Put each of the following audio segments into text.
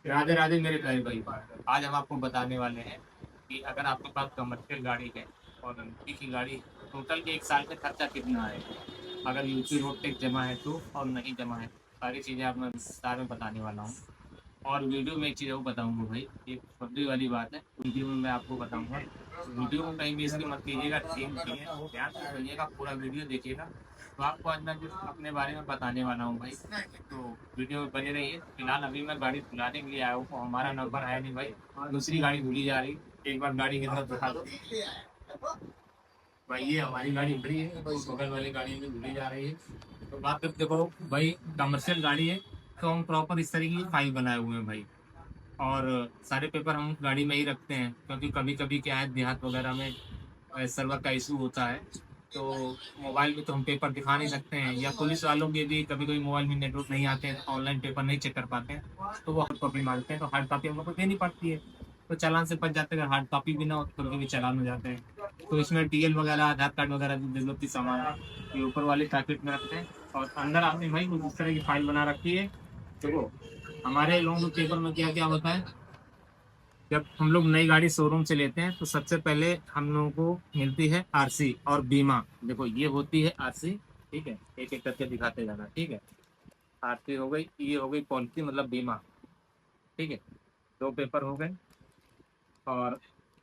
राधे राधे मेरे प्यारे भाई। आज हम आपको बताने वाले हैं कि अगर आपके पास कमर्शियल गाड़ी है और एमपी की गाड़ी, टोटल के एक साल का खर्चा कितना आएगा अगर यूपी रोड टैक्स जमा है तो, और नहीं जमा है। सारी चीज़ें आप मैं विस्तार में बताने वाला हूँ। और वीडियो में एक चीज़ और बताऊंगा भाई, एक फर्जी वाली बात है, वीडियो में मैं आपको बताऊंगा। वीडियो में कहीं भी इसकी मत कीजिएगा, थीम कीजिए, ध्यान से सुनिएगा, पूरा वीडियो देखिएगा। तो आपको आज मैं जो अपने बारे में बताने वाला हूँ भाई, तो वीडियो में बने रहिए। फिलहाल अभी मैं गाड़ी धुलाने के लिए आया हूँ, हमारा नंबर आया नहीं भाई, दूसरी गाड़ी धुली जा रही। एक बार गाड़ी की तरफ दिखा दो भाई, ये हमारी गाड़ी खड़ी है, बगल वाली गाड़ी में धुली जा रही है। तो बात करते देखो भाई, कमर्शियल गाड़ी है तो हम प्रॉपर इस तरीके की फाइल बनाए हुए हैं भाई। और सारे पेपर हम गाड़ी में ही रखते हैं, क्योंकि कभी कभी क्या है, देहात वगैरह में सर्वर का इशू होता है, तो मोबाइल में तो हम पेपर दिखा नहीं सकते हैं, या पुलिस वालों के भी कभी कभी मोबाइल में नेटवर्क नहीं आते हैं, ऑनलाइन पेपर नहीं चेक कर पाते हैं, तो वो हार्ड कॉपी मांगते हैं, तो हार्ड कॉपी हम लोग को देनी पड़ती है। तो चालान से बच जाते हैं, अगर हार्ड कॉपी भी ना हो तो कभी कभी चालान हो जाते हैं। तो इसमें टीएल वगैरह, आधार कार्ड वगैरह जो जरूरती सामान है, ये ऊपर वाले पैकेट में रखते हैं। और अंदर आपने भाई कुछ इस तरह की फाइल बना रखी है। देखो, हमारे लोगों के पेपर में क्या क्या होता है, जब हम लोग नई गाड़ी शोरूम से लेते हैं तो सबसे पहले हम लोगों को मिलती है आरसी और बीमा। देखो, ये होती है आरसी, ठीक है, एक एक करके दिखाते जाना, ठीक है। आरसी हो गई, ये हो गई पॉलिसी मतलब बीमा, ठीक है। दो पेपर हो गए। और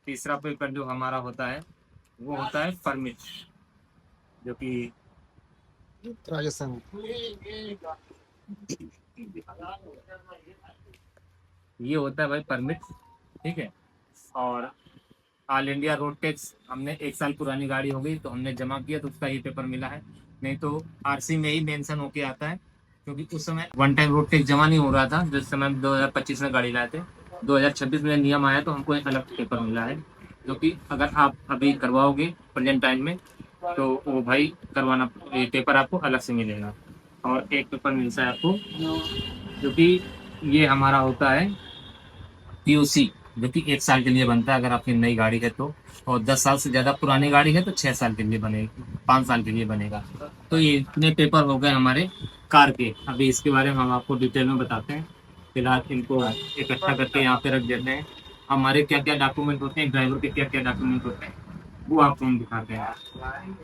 तीसरा पेपर जो हमारा होता है वो होता है परमिट, जो कि राजस्थान। ये होता है भाई परमिट, ठीक है। और ऑल इंडिया रोड टैक्स हमने एक साल पुरानी गाड़ी हो गई तो हमने जमा किया तो उसका ये पेपर मिला है। नहीं तो आरसी में ही मेंशन होके आता है, क्योंकि उस समय वन टाइम रोड टैक्स जमा नहीं हो रहा था जिस समय 2025 में गाड़ी लाए थे। 2026 में नियम आया तो हमको एक अलग पेपर मिला है, जो कि अगर आप अभी करवाओगे प्रेजेंट टाइम में तो वो भाई करवाना, ये पेपर आपको अलग से मिलेगा। और एक पेपर मिलता है आपको, जो कि ये हमारा होता है पीयूसी, जो कि एक साल के लिए बनता है अगर आपकी नई गाड़ी है तो। और 10 साल से ज्यादा पुरानी गाड़ी है तो 6 साल के लिए बनेगी, 5 साल के लिए बनेगा। तो ये इतने पेपर हो गए हमारे कार के। अभी इसके बारे में हम आपको डिटेल में बताते हैं। फिलहाल इनको इकट्ठा करके यहाँ पे रख देते हैं। हमारे क्या क्या डॉक्यूमेंट होते हैं, ड्राइवर के क्या क्या डॉक्यूमेंट होते हैं, वो आपको हम दिखाते हैं।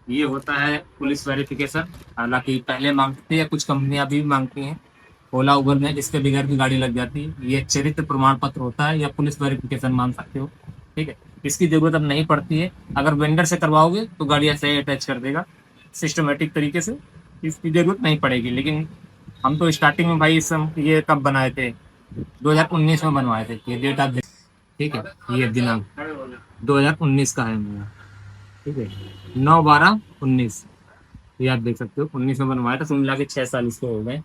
ये होता है पुलिस वेरिफिकेशन। हालांकि पहले मांगते हैं, कुछ कंपनियां भी मांगती हैं, ओला उबर में इसके बगैर भी गाड़ी लग जाती है। ये चरित्र प्रमाण पत्र होता है या पुलिस वेरिफिकेशन मान सकते हो, ठीक है। इसकी जरूरत अब नहीं पड़ती है, अगर वेंडर से करवाओगे तो गाड़ी ऐसे ही अटैच कर देगा सिस्टमेटिक तरीके से, इसकी जरूरत नहीं पड़ेगी। लेकिन हम तो स्टार्टिंग में भाई ये कब बनाए थे, 2019 में बनवाए थे। ये डेट आप ठीक है, ये दिनांक 2019 का है मेरा, ठीक है, 9/12/19। ये आप देख सकते हो, 19 में बनवाया था, कुल मिला के 6 साल इसको हो गए।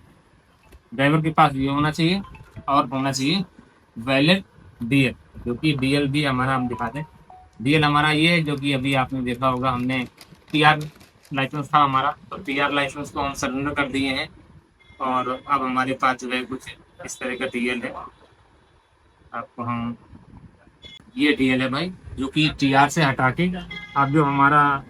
ड्राइवर के पास ये होना चाहिए, और होना चाहिए वैलिड डीएल, जो कि डीएल भी हमारा हम दिखाते हैं। डीएल हमारा ये है, जो कि अभी आपने देखा होगा, हमने टीआर लाइसेंस था हमारा, तो टीआर लाइसेंस को हम सरेंडर कर दिए हैं। और अब हमारे पास जो है कुछ इस तरह का डीएल है। आपको हम, ये डीएल है भाई, जो कि टीआर से हटा के अब जो हमारा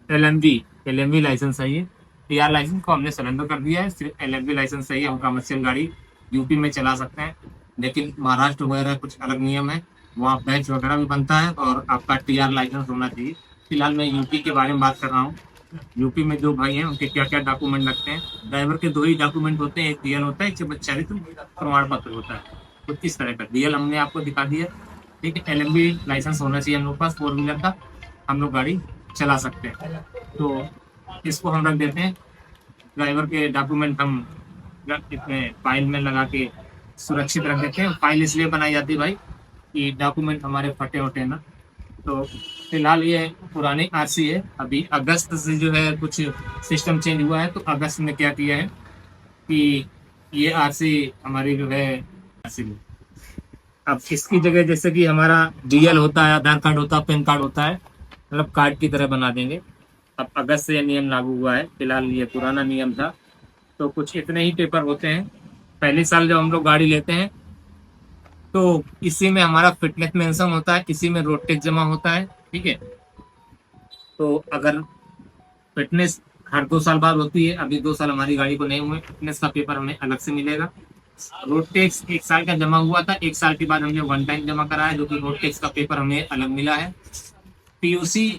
एलएमवी लाइसेंस है, ये टीआर लाइसेंस को हमने सरेंडर कर दिया है। सिर्फ एलएमवी लाइसेंस से ही हम कमर्शियल गाड़ी यूपी में चला सकते हैं। लेकिन महाराष्ट्र वगैरह कुछ अलग नियम है, वहाँ बैच वगैरह भी बनता है और आपका टीआर लाइसेंस होना चाहिए। फिलहाल मैं यूपी के बारे में बात कर रहा हूँ। यूपी में जो भाई हैं उनके क्या क्या डॉक्यूमेंट लगते हैं। ड्राइवर के दो ही डॉक्यूमेंट होते हैं, एक डीएल होता है, एक चरित्र प्रमाण पत्र होता है। तो किस तरह का डीएल हमने आपको दिखा दिया, ठीक है। एलएमवी लाइसेंस होना चाहिए हम लोग पास, 4 व्हीलर का, हम लोग गाड़ी चला सकते हैं। तो इसको हम रख देते हैं। ड्राइवर के डॉक्यूमेंट हम इसमें फाइल में लगा के सुरक्षित रख देते हैं। फाइल इसलिए बनाई जाती है भाई कि डॉक्यूमेंट हमारे फटे वटे ना। तो फिलहाल ये पुरानी आरसी है। अभी अगस्त से जो है कुछ सिस्टम चेंज हुआ है, तो अगस्त में क्या किया है कि ये आरसी हमारी जो है आरसी, अब इसकी जगह जैसे कि हमारा डीएल होता है, आधार कार्ड होता है, पैन कार्ड होता है, मतलब कार्ड की तरह बना देंगे। अब अगस्त से यह नियम लागू हुआ है, फिलहाल ये पुराना नियम था। तो कुछ इतने ही पेपर होते हैं। पहले साल जब हम लोग गाड़ी लेते हैं तो इसी में हमारा फिटनेस मेंशन होता है, इसी में रोड टैक्स जमा होता है, ठीक है। तो अगर फिटनेस हर 2 साल बाद होती है, अभी 2 साल हमारी गाड़ी को नहीं हुए, फिटनेस का पेपर हमें अलग से मिलेगा। रोड टैक्स 1 साल का जमा हुआ था, 1 साल के बाद हमने वन टाइम जमा कराया, जो कि रोड टैक्स का पेपर हमें अलग मिला है। पीयूसी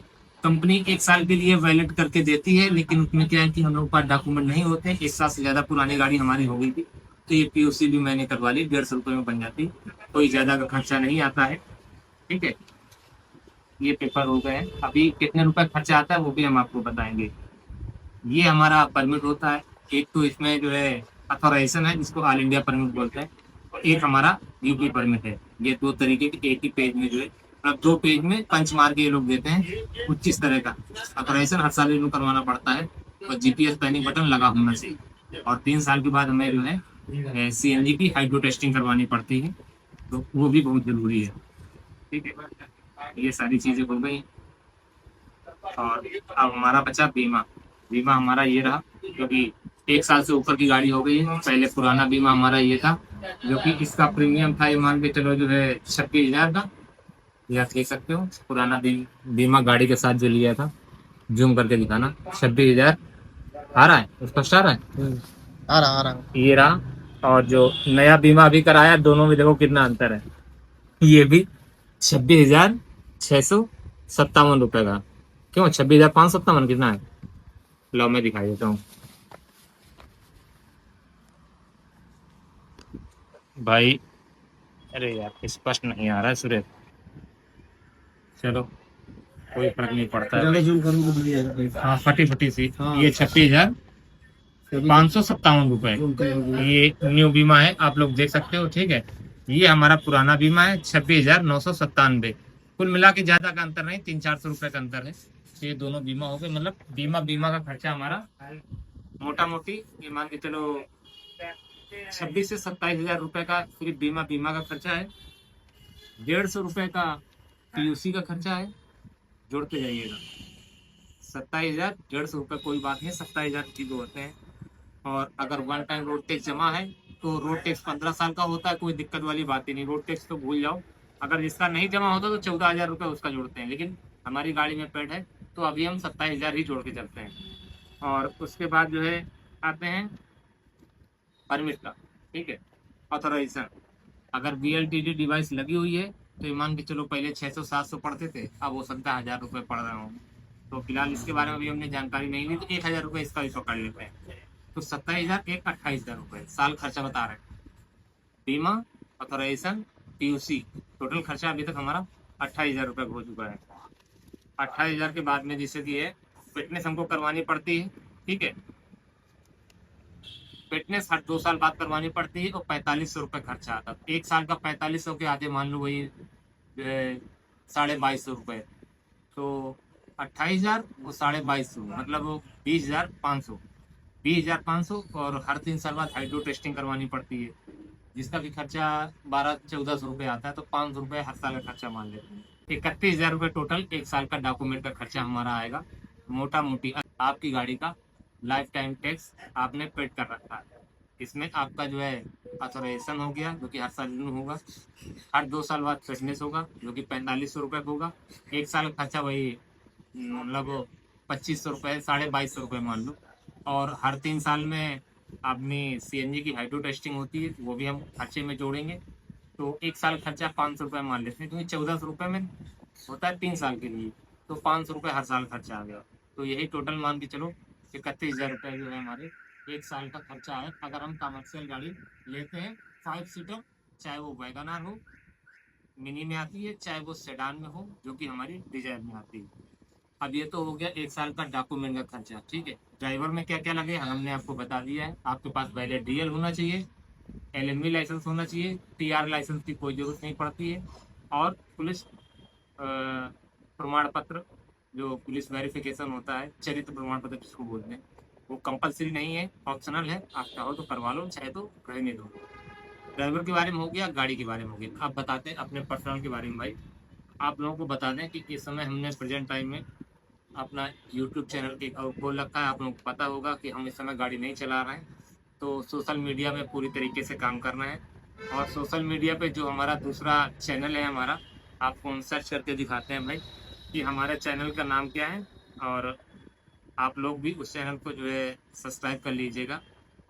कंपनी 1 साल के लिए वैलिड करके देती है, लेकिन उसमें क्या है कि हम लोग के पास डॉक्यूमेंट नहीं होते। 1 साल से ज्यादा पुरानी गाड़ी हमारी हो गई थी, तो ये पीयूसी भी मैंने करवा ली, 150 रुपये में बन जाती, कोई ज्यादा का खर्चा नहीं आता है। ठीक है, ये पेपर हो गए। अभी कितने रुपए खर्चा आता है वो भी हम आपको बताएंगे। ये हमारा परमिट होता है। एक तो इसमें जो है अथोराइजेशन है, जिसको ऑल इंडिया परमिट बोलते हैं, और एक हमारा यूपी परमिट है। ये दो तरीके के एक ही पेज में जो है, मतलब 2 पेज में पंच मार के ये लोग देते हैं कुछ इस तरह का। अथोराइजेशन हर साल इनको करवाना पड़ता है, और जीपीएस पैनिक बटन लगा होना चाहिए, और 3 साल के बाद हमें जो है सीएनजी की हाइड्रो टेस्टिंग करवानी पड़ती है, तो वो भी बहुत जरूरी है। ठीक है, ये सारी चीजें हो गई। और अब हमारा बचा बीमा। बीमा हमारा ये रहा, क्योंकि 1 साल से ऊपर की गाड़ी हो गई है। पहले पुराना बीमा हमारा ये था, जो कि इसका प्रीमियम था, ये मान के चलो जो है 26,000 का। ये आप देख सकते हो, पुराना बीमा गाड़ी के साथ जो लिया था। जूम करके दिखाना, 26,000 आ रहा है, स्पष्ट आ रहा है। आ रहा। ये रहा। और जो नया बीमा अभी कराया, दोनों में देखो कितना अंतर है। ये भी 26,657 रुपए का। क्यों 26,557 कितना है? लो मैं दिखाई देता हूँ भाई। अरे यार स्पष्ट नहीं आ रहा है सुरेश। चलो कोई फर्क नहीं पड़ता है। जूम करूँ तो बढ़िया है। हाँ, फटी फटी सी। हाँ। ये 26,557 रुपए ये न्यू बीमा है, आप लोग देख सकते हो। ठीक है, ये हमारा पुराना बीमा है 26,997। कुल मिला के ज्यादा का अंतर नहीं, 300-400 रुपए का अंतर है। तो ये दोनों बीमा हो गए, मतलब बीमा बीमा का खर्चा हमारा मोटा मोटी ये मान के चलो 26 से 27 हजार रुपए का सिर्फ बीमा बीमा का खर्चा है। 150 रुपए का पीयूसी का खर्चा है, जोड़ते जाइएगा। 27,000, 150 रुपए कोई बात नहीं, 27,000 की दो होते हैं। और अगर वन टाइम रोड टैक्स जमा है, तो रोड टैक्स 15 साल का होता है, कोई दिक्कत वाली बात ही नहीं, रोड टैक्स तो भूल जाओ। अगर जिसका नहीं जमा होता तो 14,000 रुपये उसका जोड़ते हैं, लेकिन हमारी गाड़ी में पेड है, तो अभी हम 27,000 ही जोड़ के चलते हैं। और उसके बाद जो है आते हैं परमिट का। ठीक है, ऑथोराइजेशन। अगर BLTD डिवाइस लगी हुई है, तो ये मान के चलो पहले 600-700 पड़ते थे, अब वो 17,000 रुपये पड़ रहे होंगे। तो फिलहाल इसके बारे में भी हमने जानकारी नहीं ली, तो 1,000 रुपये इसका भी पकड़ लेते हैं। तो 27,000 एक 28,000 रुपये साल खर्चा बता रहे हैं। बीमा, ऑथोराइजेशन, पीयूसी, टोटल खर्चा अभी तक हमारा 28,000 रुपये हो चुका है। 28,000 के बाद में जैसे कि है फिटनेस हमको करवानी पड़ती है। ठीक है, फिटनेस हर 2 साल बाद करवानी पड़ती है, और 4500 रुपये खर्चा आता है। 1 साल का 4500 के आधे मान लो वही 22,500 रुपये। तो 28,000 वो 22,500, मतलब वो 20,500। 20,500, और हर 3 साल बाद हाइड्रो टेस्टिंग करवानी पड़ती है, जिसका भी खर्चा 1200-1400 रुपये आता है। तो 500 रुपये हर साल का खर्चा मान लेते हैं। 31,000 रुपये टोटल 1 साल का डॉक्यूमेंट का खर्चा हमारा आएगा, मोटा मोटी। आपकी गाड़ी का लाइफ टाइम टैक्स आपने पेड कर रखा है। इसमें आपका जो है ऑथोराइजेशन हो गया, जो कि हर साल रिन्यू होगा। हर 2 साल बाद फिटनेस होगा, जो कि 4500 रुपये होगा। 1 साल का खर्चा वही मतलब 2500 रुपये, 22,500 रुपये मान लो। और हर 3 साल में अपनी CNG की हाइड्रो टेस्टिंग होती है, वो भी हम खर्चे में जोड़ेंगे। तो 1 साल खर्चा 500 रुपये मान लेते हैं, क्योंकि 1400 रुपये में होता है 3 साल के लिए। तो 500 रुपये हर साल खर्चा आ गया। तो यही टोटल मान के चलो 31,000 रुपये जो है हमारे 1 साल का खर्चा है, अगर हम कमर्शियल गाड़ी लेते हैं 5 सीटर, चाहे वो वैगन आर हो, मिनी में आती है, चाहे वो सेडान में हो, जो कि हमारी डिजायर में आती है। अब ये तो हो गया 1 साल का डॉक्यूमेंट का खर्चा। ठीक है, ड्राइवर में क्या क्या लगे हमने आपको बता दिया है। आपके पास वैलिड DL होना चाहिए, LMV लाइसेंस होना चाहिए, TR लाइसेंस की कोई जरूरत नहीं पड़ती है, और पुलिस प्रमाण पत्र, जो पुलिस वेरिफिकेशन होता है, चरित्र प्रमाण पत्र जिसको बोलते हैं, वो कंपलसरी नहीं है, ऑप्शनल है। आप चाहो तो करवा लो, चाहे तो रहने दो। ड्राइवर के बारे में हो गया, गाड़ी के बारे में हो गया। आप बताते हैं अपने पर्सनल के बारे में भाई। आप लोगों को बता दें कि इस समय हमने प्रेजेंट टाइम में अपना यूट्यूब चैनल के खोल रखा है। आप लोगों को पता होगा कि हम इस समय गाड़ी नहीं चला रहे हैं, तो सोशल मीडिया में पूरी तरीके से काम करना है। और सोशल मीडिया पे जो हमारा दूसरा चैनल है हमारा, आपको हम सर्च करके दिखाते हैं भाई कि हमारे चैनल का नाम क्या है। और आप लोग भी उस चैनल को जो है सब्सक्राइब कर लीजिएगा,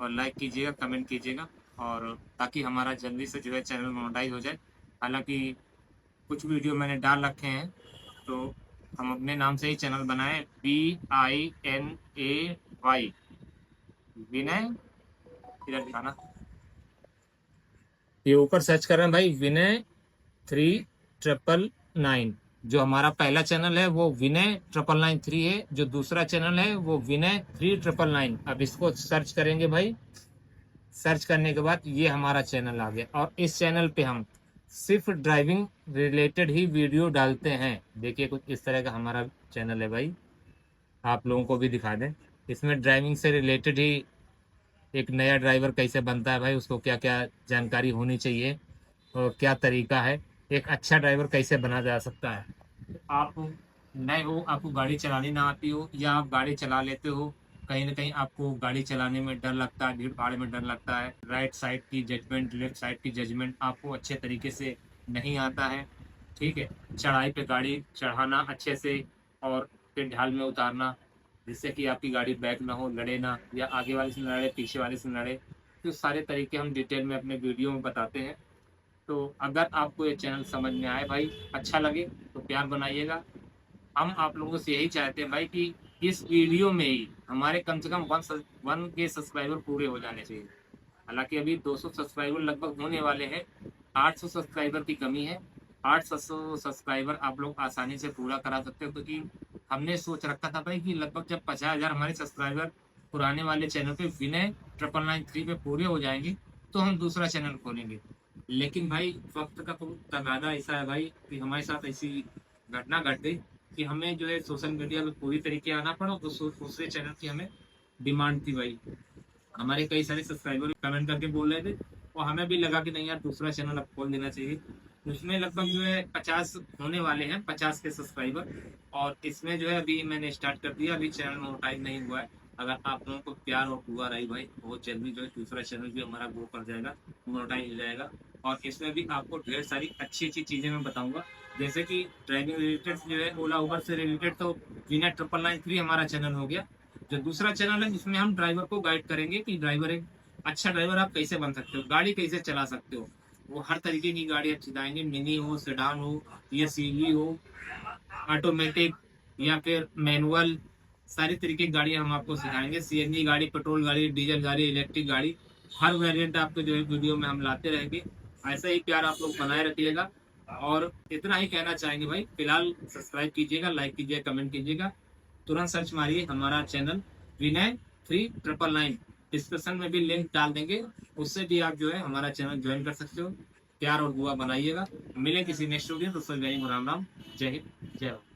और लाइक कीजिएगा, कमेंट कीजिएगा। और ताकि हमारा जल्दी से जो है चैनल मोनेटाइज हो जाए। हालांकि कुछ वीडियो मैंने डाल रखे हैं, तो हम अपने नाम से ही चैनल बनाए, VINAY, विनय, इधर दिखाना, ये ऊपर सर्च कर रहे हैं भाई, विनय 3999। जो हमारा पहला चैनल है वो विनय 9993 है, जो दूसरा चैनल है वो विनय 3999। अब इसको सर्च करेंगे भाई, सर्च करने के बाद ये हमारा चैनल आ गया, और इस चैनल पे हम सिर्फ ड्राइविंग रिलेटेड ही वीडियो डालते हैं। देखिए कुछ इस तरह का हमारा चैनल है भाई, आप लोगों को भी दिखा दें। इसमें ड्राइविंग से रिलेटेड ही, एक नया ड्राइवर कैसे बनता है भाई, उसको क्या क्या जानकारी होनी चाहिए और क्या तरीका है, एक अच्छा ड्राइवर कैसे बना जा सकता है। आप नए हो, आपको गाड़ी चलानी ना आती हो, या आप गाड़ी चला लेते हो, कहीं ना कहीं आपको गाड़ी चलाने में डर लगता है, भीड़ भाड़ में डर लगता है, राइट साइड की जजमेंट, लेफ्ट साइड की जजमेंट आपको अच्छे तरीके से नहीं आता है, ठीक है, चढ़ाई पे गाड़ी चढ़ाना अच्छे से और फिर ढाल में उतारना, जिससे कि आपकी गाड़ी बैक ना हो, लड़े ना, या आगे वाले से लड़े, पीछे वाले से लड़े, तो सारे तरीके हम डिटेल में अपने वीडियो में बताते हैं। तो अगर आपको ये चैनल समझ में आए भाई, अच्छा लगे तो प्यार बनाइएगा। हम आप लोगों से यही चाहते हैं भाई कि इस वीडियो में ही हमारे कम से कम 1 के सब्सक्राइबर पूरे हो जाने चाहिए। हालांकि अभी 200 सब्सक्राइबर लगभग होने वाले हैं, 800 सब्सक्राइबर की कमी है। 800 सब्सक्राइबर आप लोग आसानी से पूरा करा सकते हो, क्योंकि हमने सोच रखा था भाई कि लगभग जब 50,000 हमारे सब्सक्राइबर पुराने वाले चैनल पे विनय 9993 पे पूरे हो जाएंगे, तो हम दूसरा चैनल खोलेंगे। लेकिन भाई वक्त का तो तगादा ऐसा है भाई कि हमारे साथ ऐसी घटना घट गई कि हमें जो है सोशल मीडिया में पूरी तरीके आना पड़ा, तो दूसरे चैनल की हमें डिमांड थी भाई। हमारे कई सारे सब्सक्राइबर कमेंट करके बोल रहे थे, और हमें भी लगा कि नहीं यार, दूसरा चैनल अब खोल देना चाहिए। उसमें लगभग जो है 50 होने वाले हैं, 50 के सब्सक्राइबर, और इसमें जो है अभी मैंने स्टार्ट कर दिया, अभी चैनल मोनेटाइज नहीं हुआ है। अगर आप लोगों को प्यार और दुआ रही भाई, बहुत जल्दी जो है दूसरा चैनल भी हमारा ग्रो कर जाएगा, मोनेटाइज हो जाएगा, और इसमें भी आपको ढेर सारी अच्छी अच्छी चीज़ें मैं बताऊंगा। जैसे कि ड्राइविंग रिलेटेड जो है, ओला उबर से रिलेटेड, तो विनय 9993 हमारा चैनल हो गया। जो दूसरा चैनल है, जिसमें हम ड्राइवर को गाइड करेंगे कि ड्राइवर, एक अच्छा ड्राइवर आप कैसे बन सकते हो, गाड़ी कैसे चला सकते हो, वो हर तरीके की गाड़ी आप सिखाएंगे, मिनी हो, सेडान हो, या सीवी हो, ऑटोमेटिक, या फिर मैनुअल, सारी तरीके की गाड़ी हम आपको सिखाएंगे। सीएनजी गाड़ी, पेट्रोल गाड़ी, डीजल गाड़ी, इलेक्ट्रिक गाड़ी, हर वेरिएंट आपको जो है वीडियो में हम लाते रहेंगे। ऐसा ही प्यार आप लोग बनाए रखिएगा, और इतना ही कहना चाहेंगे भाई। फिलहाल सब्सक्राइब कीजिएगा, लाइक कीजिएगा, कमेंट कीजिएगा, तुरंत सर्च मारिए हमारा चैनल विनय 3999। डिस्क्रिप्शन में भी लिंक डाल देंगे, उससे भी आप जो है हमारा चैनल ज्वाइन कर सकते हो। प्यार और दुआ बनाइएगा। मिले किसी नेक्स्ट वीडियो, तो सब राम राम, जय हिंद, जय भारत।